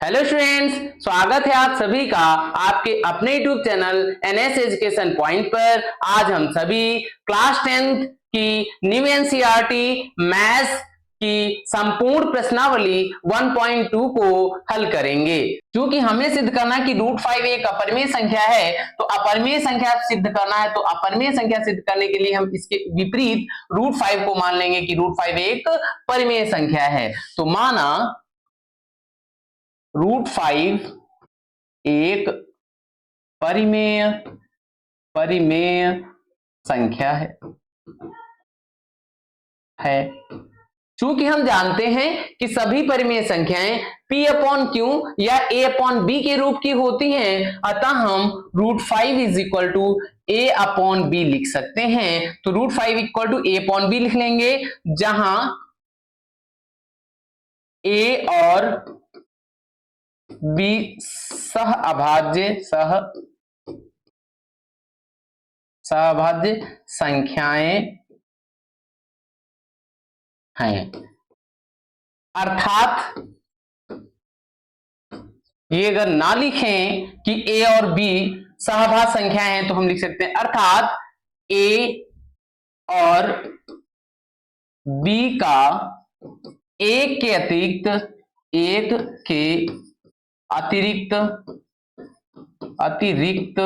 Hello students, स्वागत है आप सभी का आपके अपने YouTube channel NS education point पर। आज हम सभी क्लास 10th की न्यू एनसीईआरटी मैथ्स की संपूर्ण प्रश्नावली 1.2 को हल करेंगे। क्योंकि हमें सिद्ध करना है कि √5 एक अपरिमेय संख्या है, तो अपरिमेय संख्या सिद्ध करना है, तो अपरिमेय संख्या सिद्ध करने के लिए हम इसके विपरीत √5 को मान लेंगे कि √5 एक परिमेय संख्या है। तो माना √5 एक परिमेय संख्या है। चूंकि हम जानते हैं कि सभी परिमेय संख्याएं P अपॉन Q या A अपॉन B के रूप की होती हैं, अतः हम √5 is equal to A upon B लिख सकते हैं। तो √5 equal to A upon B लिख लेंगे, जहां A और B सहअभाज्य संख्याएं हैं। अर्थात ये अगर ना लिखें कि A और B सहअभाज्य संख्याएं हैं तो हम लिख सकते हैं अर्थात A और B का एक के अतिरिक्त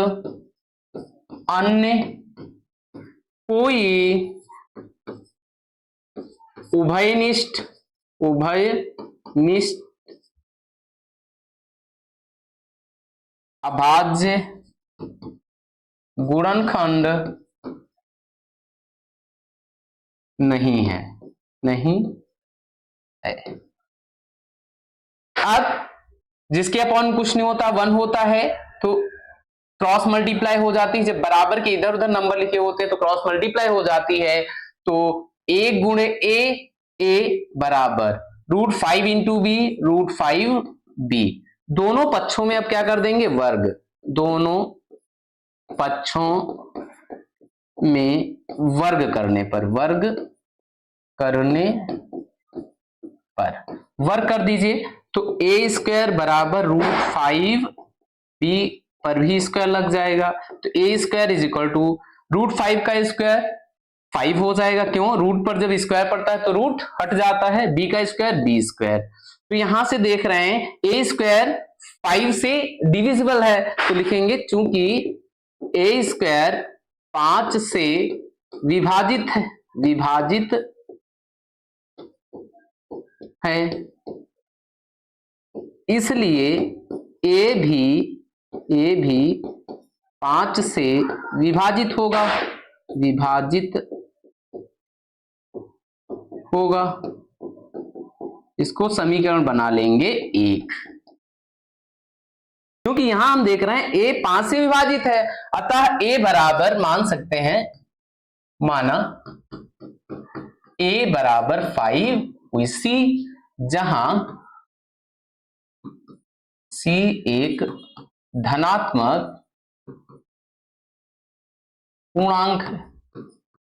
अन्य कोई उभयनिष्ठ अभाज्य गुणनखंड नहीं है। अब जिसके अपॉन कुछ नहीं होता, 1 होता है, तो क्रॉस मल्टीप्लाई हो जाती है। जब बराबर के इधर उधर नंबर लिखे होते हैं तो क्रॉस मल्टीप्लाई हो जाती है। तो A गुणे A बराबर √5 इंटू बी √5b। दोनों पक्षों में अब क्या कर देंगे, वर्ग। दोनों पक्षों में वर्ग करने पर वर्ग कर दीजिए। तो A² बराबर √5b पर भी स्क्वायर लग जाएगा। तो A² इज इक्वल टू √5 का स्क्वायर 5 हो जाएगा। क्यों, रूट पर जब स्क्वायर पड़ता है तो रूट हट जाता है। B का स्क्वायर B²। तो यहां से देख रहे हैं A² 5 से डिविजिबल है, तो लिखेंगे चूंकि A² 5 से विभाजित है, इसलिए A भी 5 से विभाजित होगा। इसको समीकरण बना लेंगे 1। क्योंकि यहां हम देख रहे हैं A 5 से विभाजित है, अतः A बराबर मान सकते हैं, माना A बराबर 5 C, जहां C एक धनात्मक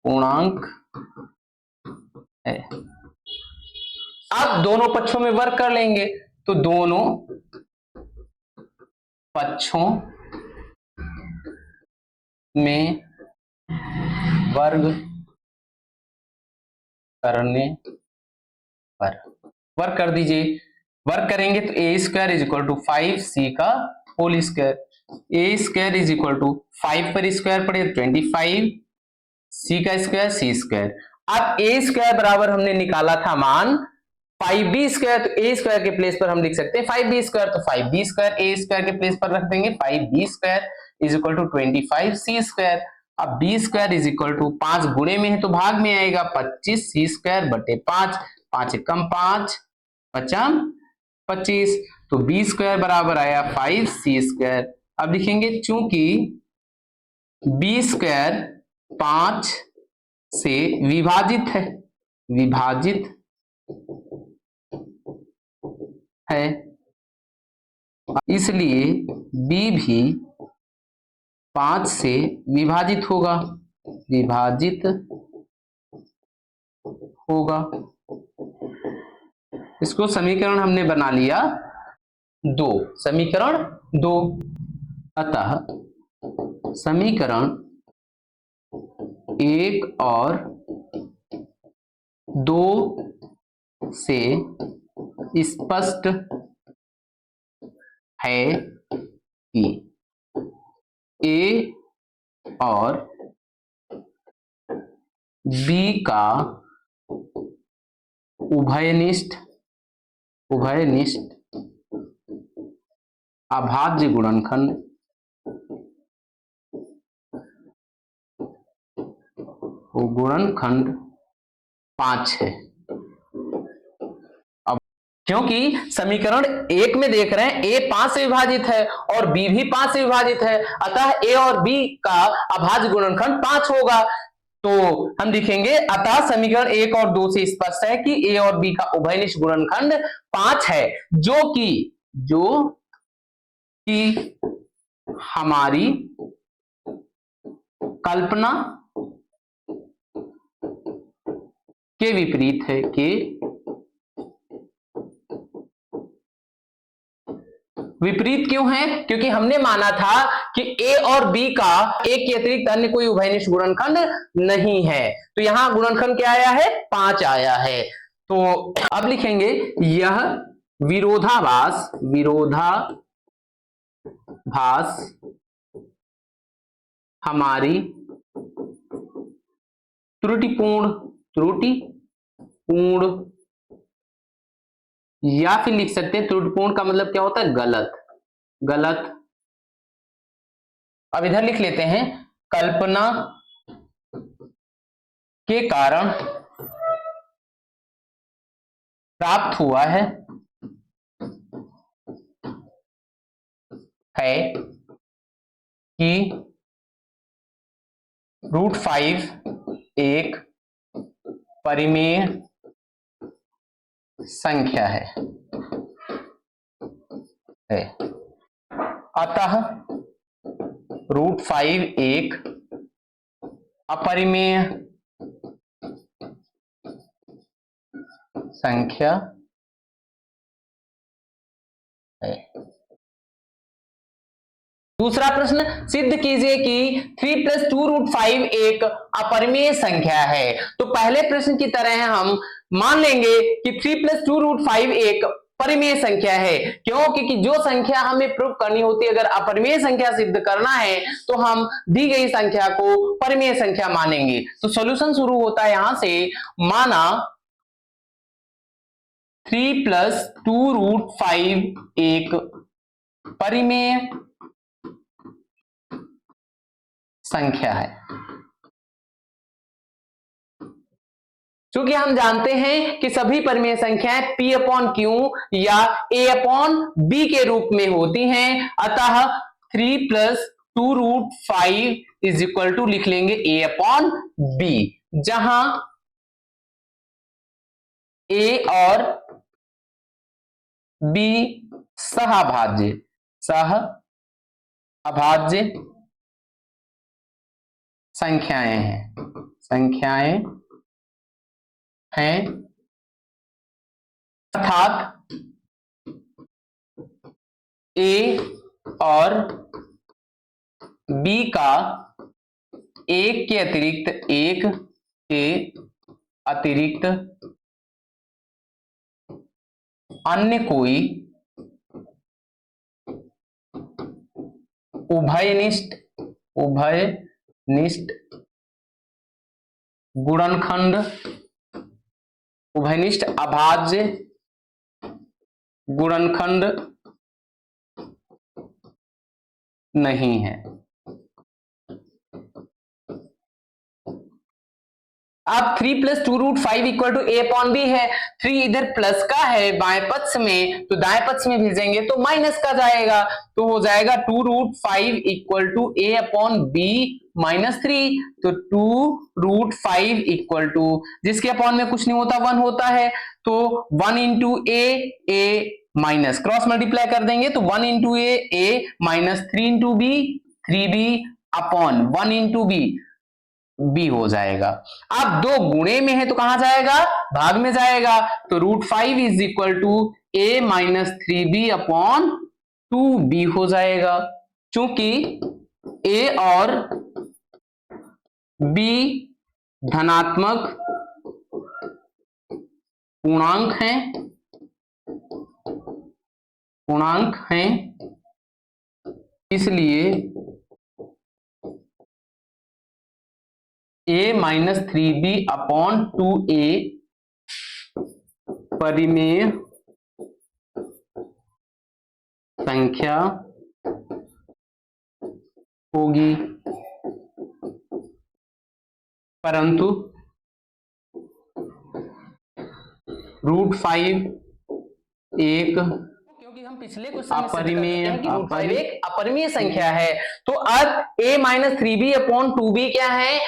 पूर्णांक है। अब दोनों पक्षों में वर्ग कर लेंगे, तो दोनों पक्षों में वर्ग करने पर वर्ग कर दीजिए। वर्ग करेंगे तो A² is equal to 5C का whole square. A² is equal to 5 पर स्क्वायर पड़े 25, C का स्क्वायर C²। अब A² बराबर हमने निकाला था मान 5B², तो A² के प्लेस पर हम लिख सकते हैं 5B², तो 5B² A² के प्लेस पर रख देंगे। 5B² is equal to 25C²। अब B² इज इक्वल टू 5 गुणे में है तो भाग में आएगा 25C² बटे 5, 5 एकम 5 पचम 25, तो B² बराबर आया 5C²। अब लिखेंगे चूंकि B² 5 से विभाजित है, इसलिए B भी 5 से विभाजित होगा। इसको समीकरण हमने बना लिया 2, समीकरण 2। अतः समीकरण 1 और 2 से स्पष्ट है कि ए और बी का उभयनिष्ठ अभाज्य गुणनखंड गुणनखंड 5 है। अब क्योंकि समीकरण 1 में देख रहे हैं ए 5 से विभाजित है और बी भी 5 से विभाजित है, अतः ए और बी का अभाज्य गुणनखंड 5 होगा। तो हम लिखेंगे अतः समीकरण 1 और 2 से स्पष्ट है कि ए और बी का उभयनिष्ठ गुणनखंड 5 है, जो कि हमारी कल्पना के विपरीत है। विपरीत क्यों है? क्योंकि हमने माना था कि ए और बी का एक के अतिरिक्त अन्य कोई उभयनिष्ठ गुणनखंड नहीं है, तो यहां गुणनखंड क्या आया है? 5 आया है। तो अब लिखेंगे यह विरोधाभास हमारी त्रुटिपूर्ण या फिर लिख सकते हैं त्रुटिपूर्ण का मतलब क्या होता है? गलत। अब इधर लिख लेते हैं कल्पना के कारण प्राप्त हुआ है कि √5 एक परिमेय संख्या है। अतः √5 एक अपरिमेय संख्या है। दूसरा प्रश्न, सिद्ध कीजिए कि 3 + 2√5 एक अपरिमेय संख्या है। तो पहले प्रश्न की तरह हम मान लेंगे कि 3 + 2√5 एक परिमेय संख्या है। क्यों? क्योंकि जो संख्या हमें प्रूव करनी होती है, अगर अपरिमेय संख्या सिद्ध करना है तो हम दी गई संख्या को परिमेय संख्या मानेंगे। तो सॉल्यूशन शुरू होता है यहां से, माना 3 + 2√5 एक परिमेय संख्या है। क्योंकि हम जानते हैं कि सभी परिमेय संख्याएं P/Q या A/B के रूप में होती हैं, अतः 3 + 2√5 = लिख लेंगे A/B, जहां A और B सहअभाज्य संख्याएं हैं, अर्थात A और B का एक के अतिरिक्त अन्य कोई उभयनिष्ठ गुणनखंड उभयनिष्ठ अभाज्य गुणनखंड नहीं है। अब 3 + 2√5 = A/B है। 3 इधर प्लस का है बाएं पक्ष में, तो दाएं पक्ष में भेजेंगे तो माइनस का जाएगा, तो हो जाएगा 2√5 = A/B -3। तो 2√5 = जिसके अपॉन में कुछ नहीं होता 1 होता है, तो 1 × A माइनस क्रॉस मल्टीप्लाई कर देंगे तो 1 × A -3 × B 3B/1 × B हो जाएगा। अब 2 गुणे में है तो कहां जाएगा? भाग में जाएगा। तो √5 = a minus 3b upon 2b हो जाएगा, चूंकि a और b धनात्मक पूर्णांक हैं, इसलिए a minus 3b upon 2a परिमेय संख्या होगी, परंतु √5 एक, क्योंकि हम पिछले क्वेश्चन में अपरिमेय एक अपरिमेय संख्या है, तो अब a minus 3b upon 2b क्या है,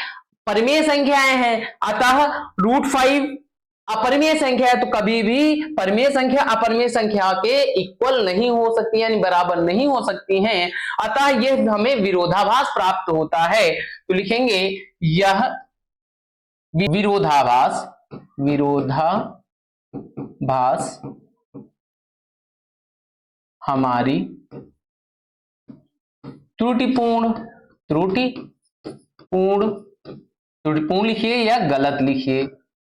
परिमेय संख्याएं हैं, अतः √5 अपरिमेय संख्या है, तो कभी भी परिमेय संख्या अपरिमेय संख्या के इक्वल नहीं हो सकती, यानी बराबर नहीं हो सकती हैं, अतः यह हमें विरोधाभास प्राप्त होता है। तो लिखेंगे यह विरोधाभास हमारी त्रुटिपूर्ण लिखिए या गलत लिखिए,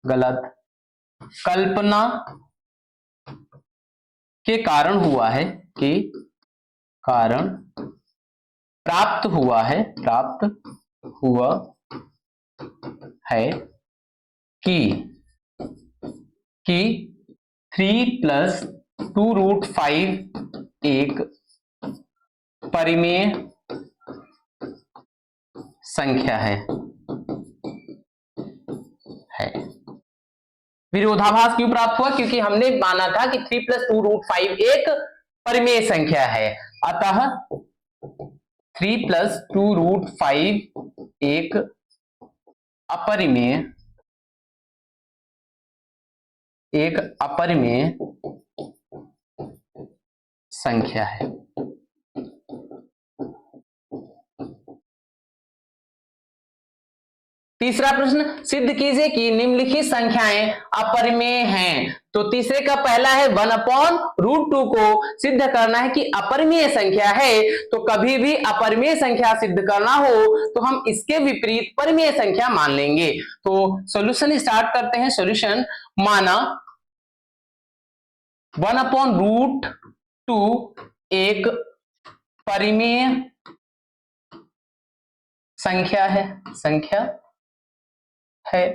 गलत कल्पना के कारण हुआ है, कि कारण प्राप्त हुआ है कि 3 + 2√5 एक परिमेय संख्या है। विरोधाभास क्यों प्राप्त हुआ, क्योंकि हमने माना था कि 3 + 2√5 एक परिमेय संख्या है, अतः 3 + 2√5 एक अपरिमेय संख्या है। तीसरा प्रश्न, सिद्ध कीजिए कि निम्नलिखित संख्याएं अपरिमेय हैं। तो तीसरे का पहला है 1/√2 को सिद्ध करना है कि अपरिमेय संख्या है, तो कभी भी अपरिमेय संख्या सिद्ध करना हो तो हम इसके विपरीत परिमेय संख्या मान लेंगे। तो सॉल्यूशन स्टार्ट करते हैं। सॉल्यूशन, माना 1/√2 एक परिमेय संख्या है,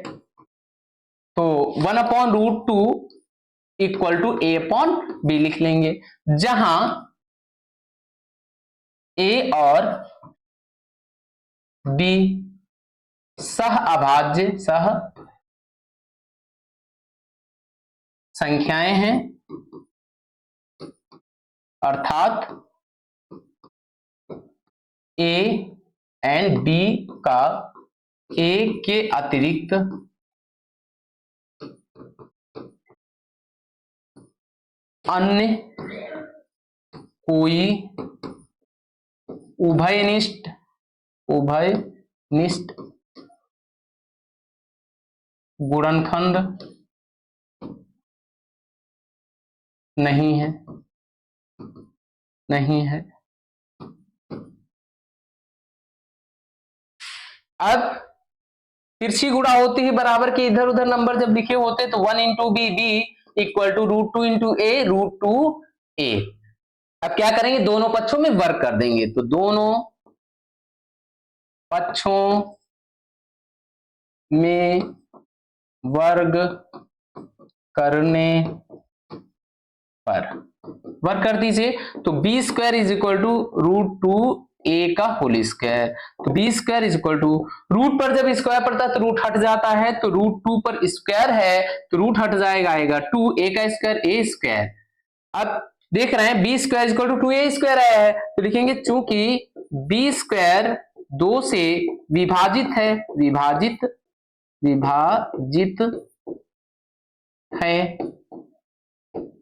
तो 1/√2 = a/b लिख लेंगे, जहां a और b सहअभाज्य संख्याएं हैं, अर्थात a एंड b का a के अतिरिक्त अन्य कोई उभयनिष्ठ गुणनखंड नहीं है। अब तिरछी गुणा होती है बराबर के इधर उधर नंबर जब लिखे होते तो 1 × b = √2 × a। अब क्या करेंगे, दोनों पक्षों में वर्ग कर देंगे, तो दोनों पक्षों में वर्ग करने पर वर्ग कर दीजिए, तो b² = √2a का होल स्क्वायर। तो b² रूट पर जब स्क्वायर पड़ता है तो रूट हट जाता है, तो √2 पर स्क्वायर है तो रूट हट जाएगा, आएगा 2, a का स्क्वायर a²। अब देख रहे हैं b² = 2a² आया है, तो लिखेंगे चूंकि b² 2 से विभाजित है,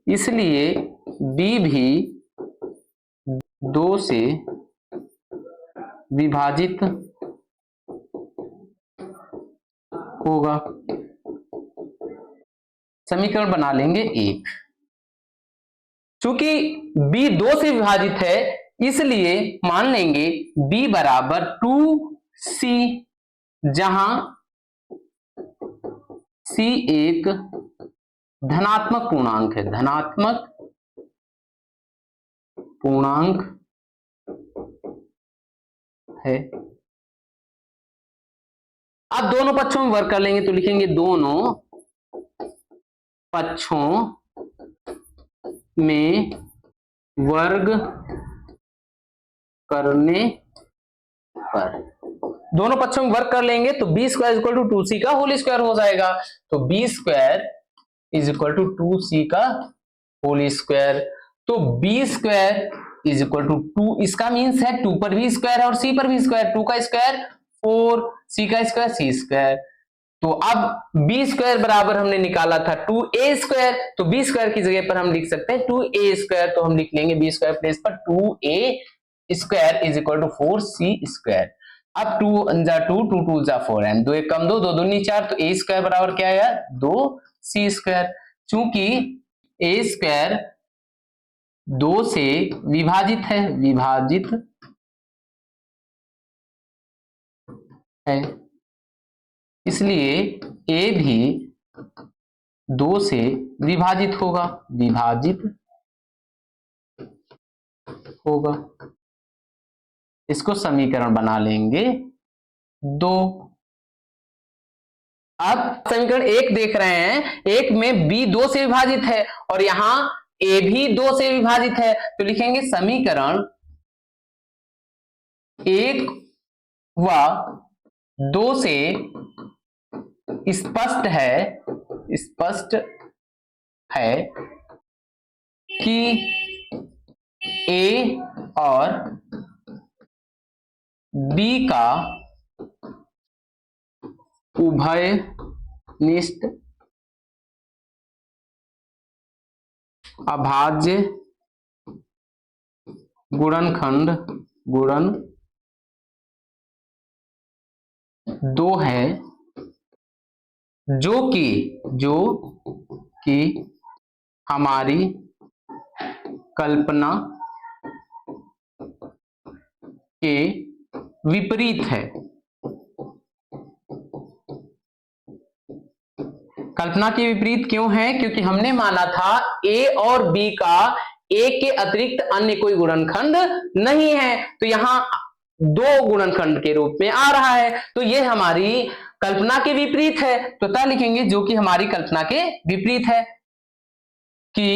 इसलिए b भी 2 से विभाजित होगा। समीकरण बना लेंगे 1। चूंकि b 2 से विभाजित है इसलिए मान लेंगे b बराबर 2c, जहां c एक धनात्मक पूर्णांक है, धनात्मक पूर्णांक है। अब दोनों पक्षों में वर्ग कर लेंगे तो लिखेंगे दोनों पक्षों में वर्ग करने पर, दोनों पक्षों में वर्ग कर लेंगे तो B square equal to 2c का होल स्क्वायर हो जाएगा। तो B square is equal to 2c का होल स्क्वायर। तो B square is equal to 2, इसका मीन्स है 2 पर भी स्क्वायर है और c पर भी स्क्वायर, 2 का स्क्वायर 4, c का स्क्वायर c स्क्वायर। तो अब बी स्क्वायर बराबर हमने निकाला था 2a स्क्वायर, तो बी स्क्वायर की जगह पर हम लिख सकते हैं 2a स्क्वायर। तो हम लिख लेंगे बी स्क्वायर प्लेस पर 2a square is equal to 4c square. अब 2 जा 2, 2 2 जा 4 एंड 2 1 कम 2, 2 दूनी 4, तो a स्क्वायर बराबर क्या आया 2c स्क्वायर। चूंकि a स्क्वायर 2 से विभाजित है, विभाजित है, इसलिए a भी 2 से विभाजित होगा, विभाजित होगा। इसको समीकरण बना लेंगे 2। अब समीकरण 1 देख रहे हैं, 1 में b 2 से विभाजित है और यहां a भी 2 से विभाजित है, तो लिखेंगे समीकरण 1 व 2 से स्पष्ट है कि a और b का उभयनिष्ठ अभाज्य गुणनखंड गुणन 2 है, जो कि हमारी कल्पना के विपरीत है। कल्पना के विपरीत क्यों है? क्योंकि हमने माना था a और b का a के अतिरिक्त अन्य कोई गुणनखंड नहीं है, तो यहां 2 गुणनखंड के रूप में आ रहा है, तो यह हमारी कल्पना के विपरीत है। तो तय लिखेंगे जो कि हमारी कल्पना के विपरीत है कि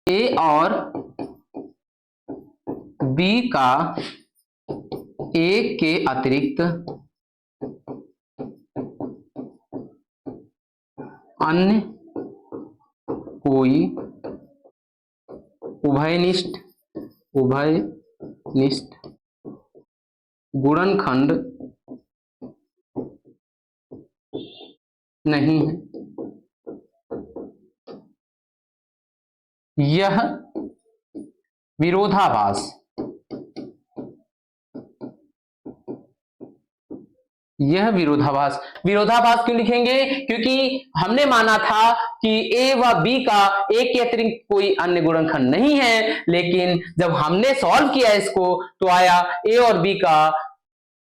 a और b का a के अतिरिक्त अन्य कोई उभयनिष्ठ गुणनखंड नहीं है। यह विरोधाभास विरोधाभास क्यों लिखेंगे? क्योंकि हमने माना था कि a व b का a के अतिरिक्त कोई अन्य गुणनखंड नहीं है, लेकिन जब हमने सॉल्व किया इसको तो आया a और b का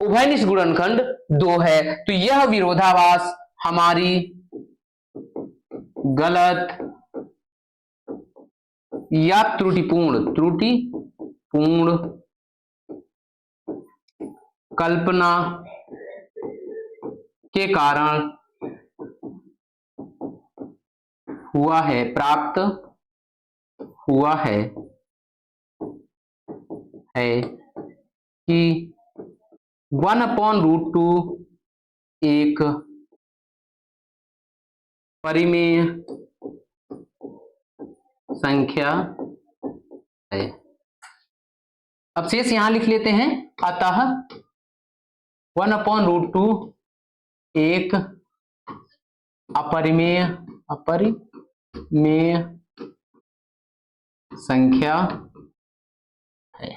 उभयनिष्ठ गुणनखंड 2 है। तो यह विरोधाभास हमारी गलत या त्रुटिपूर्ण कल्पना के कारण हुआ है, प्राप्त हुआ है कि 1/√2 एक परिमेय संख्या है। अब शेष यहां लिख लेते हैं। अतः 1/√2 एक अपरिमेय संख्या है।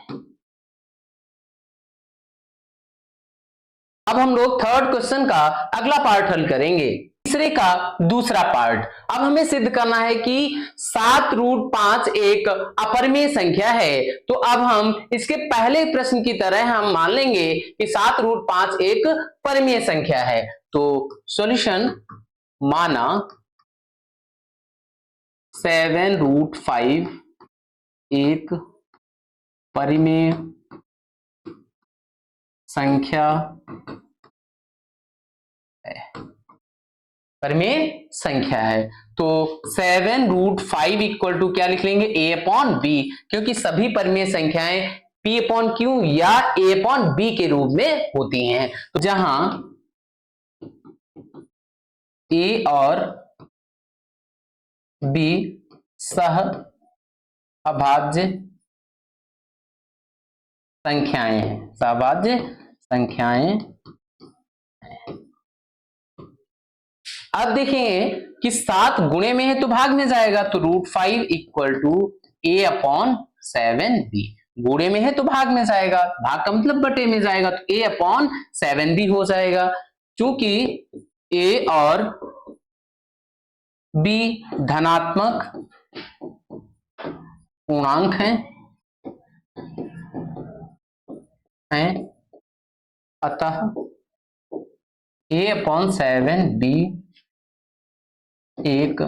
अब हम लोग थर्ड क्वेश्चन का अगला पार्ट हल करेंगे। इस तीसरे का दूसरा पार्ट। अब हमें सिद्ध करना है कि 7√5 एक अपरिमेय संख्या है। तो अब हम इसके पहले प्रश्न की तरह हम मान लेंगे कि 7√5 एक परिमेय संख्या है। तो सॉल्यूशन माना 7√5 एक परिमेय संख्या है, परिमेय संख्या है। तो 7√5 इक्वल टू क्या लिख लेंगे, a/b, क्योंकि सभी परिमेय संख्याएं p/q या a/b के रूप में होती हैं। तो जहां a और b सह अभाज्य संख्याएं हैं, सहभाज्य संख्याएं। अब देखेंगे कि 7 गुणे में है तो भाग में जाएगा, तो √5 इक्वल टू a/7b। गुणे में है तो भाग में जाएगा, भाग का मतलब बटे में जाएगा, तो a/7b हो जाएगा। चूंकि a और b धनात्मक पूर्णांक हैं, अतः a/7b एक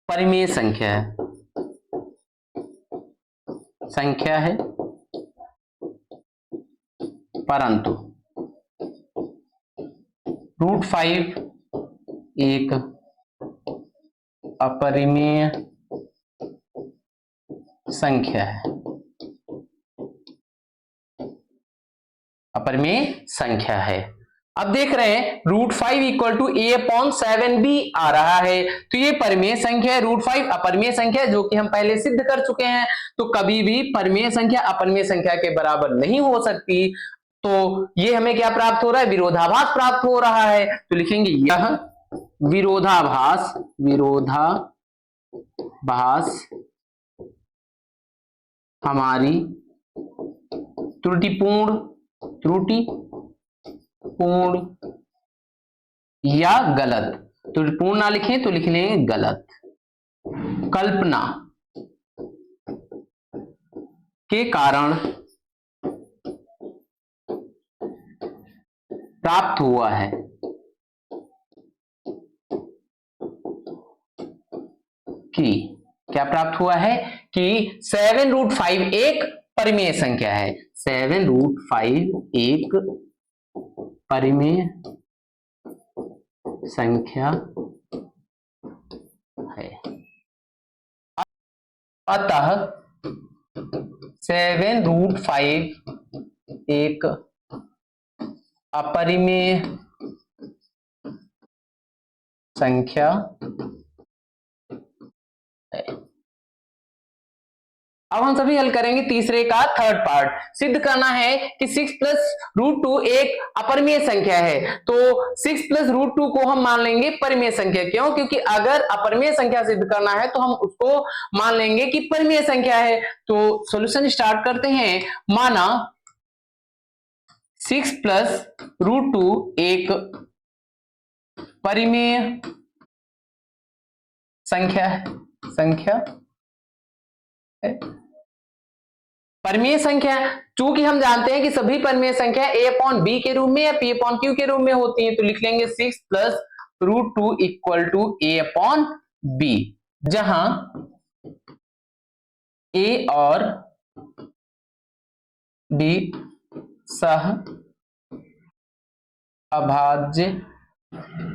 परिमेय संख्या है, परंतु √5 एक अपरिमेय संख्या है, अपरिमेय संख्या है। अब देख रहे हैं √5 इक्वल टू a/7b आ रहा है, तो ये परिमेय संख्या है। √5 अपरिमेय संख्या है, जो कि हम पहले सिद्ध कर चुके हैं। तो कभी भी परिमेय संख्या अपरिमेय संख्या के बराबर नहीं हो सकती। तो ये हमें क्या प्राप्त हो रहा है, विरोधाभास प्राप्त हो रहा है। तो लिखेंगे यह विरोधाभास हमारी त्रुटिपूर्ण या गलत, त्रुटिपूर्ण ना लिखें तो लिख लेंगे गलत, कल्पना के कारण प्राप्त हुआ है। कि क्या प्राप्त हुआ है कि 7√5 एक परिमेय संख्या है, 7√5 एक परिमेय संख्या है। अतः 7√5 एक अपरिमेय संख्या है। अब हम सभी हल करेंगे तीसरे का थर्ड पार्ट। सिद्ध करना है कि 6 + √2 एक अपरिमेय संख्या है। तो 6 + √2 को हम मान लेंगे परिमेय संख्या। क्यों? क्योंकि अगर अपरिमेय संख्या सिद्ध करना है तो हम उसको मान लेंगे कि परिमेय संख्या है। तो सॉल्यूशन स्टार्ट करते हैं। माना 6 + √2 एक परिमेय संख्या है। परिमेय संख्या, चूंकि हम जानते हैं कि सभी परिमेय संख्या a/b के रूप में या p/q के रूप में होती हैं, तो लिख लेंगे 6 + √2 इक्वल टू a/b, जहां a और b सह अभाज्य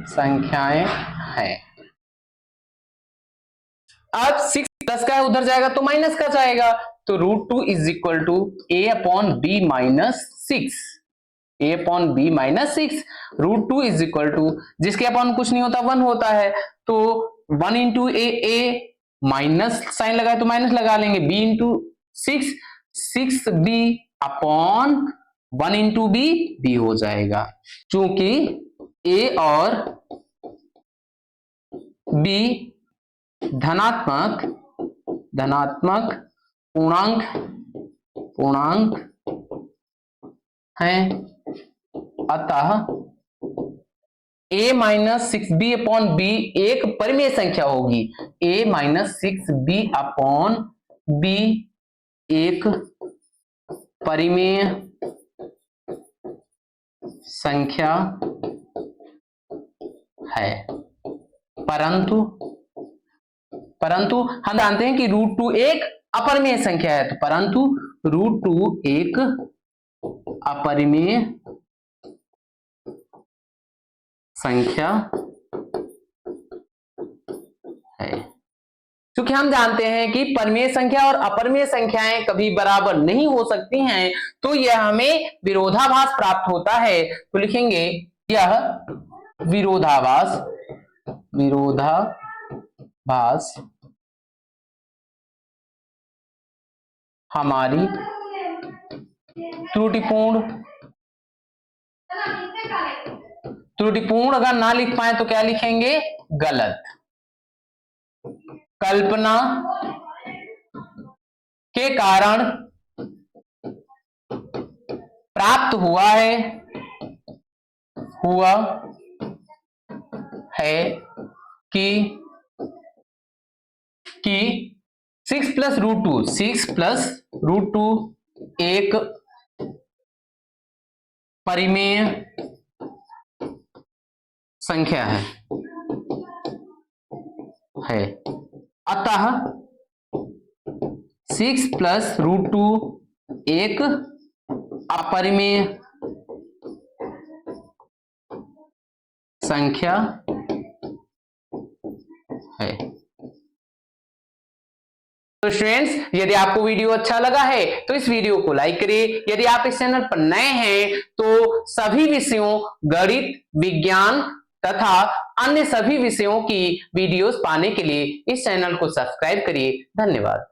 संख्याएं हैं। अब 6 प्लस का उधर जाएगा तो माइनस का जाएगा, तो √2 is equal to a/b minus 6, a/b minus 6। √2 is equal to, जिसके अपॉन कुछ नहीं होता 1 होता है, तो 1 इंटू a माइनस साइन लगाए तो माइनस लगा लेंगे, b into 6, 6b upon 1 into b हो जाएगा। चूंकि a और b धनात्मक पूर्णांक हैं, अतः a minus 6b upon b एक परिमेय संख्या होगी, a minus 6b upon b एक परिमेय संख्या है, परंतु हम जानते हैं कि √2 एक अपरिमेय संख्या है, तो परंतु √2 एक अपरिमेय संख्या है। क्योंकि हम जानते हैं कि परिमेय संख्या और अपरिमेय संख्याएं कभी बराबर नहीं हो सकती हैं, तो यह हमें विरोधाभास प्राप्त होता है। तो लिखेंगे यह विरोधाभास हमारी त्रुटिपूर्ण अगर ना लिख पाए तो क्या लिखेंगे, गलत। कल्पना के कारण प्राप्त हुआ है कि 6 प्लस रूट टू एक परिमेय संख्या है। अतः 6 प्लस √2 एक अपरिमेय संख्या है। तो स्टूडेंट्स, यदि आपको वीडियो अच्छा लगा है तो इस वीडियो को लाइक करिए। यदि आप इस चैनल पर नए हैं तो सभी विषयों, गणित, विज्ञान तथा अन्य सभी विषयों की वीडियोस पाने के लिए इस चैनल को सब्सक्राइब करिए। धन्यवाद।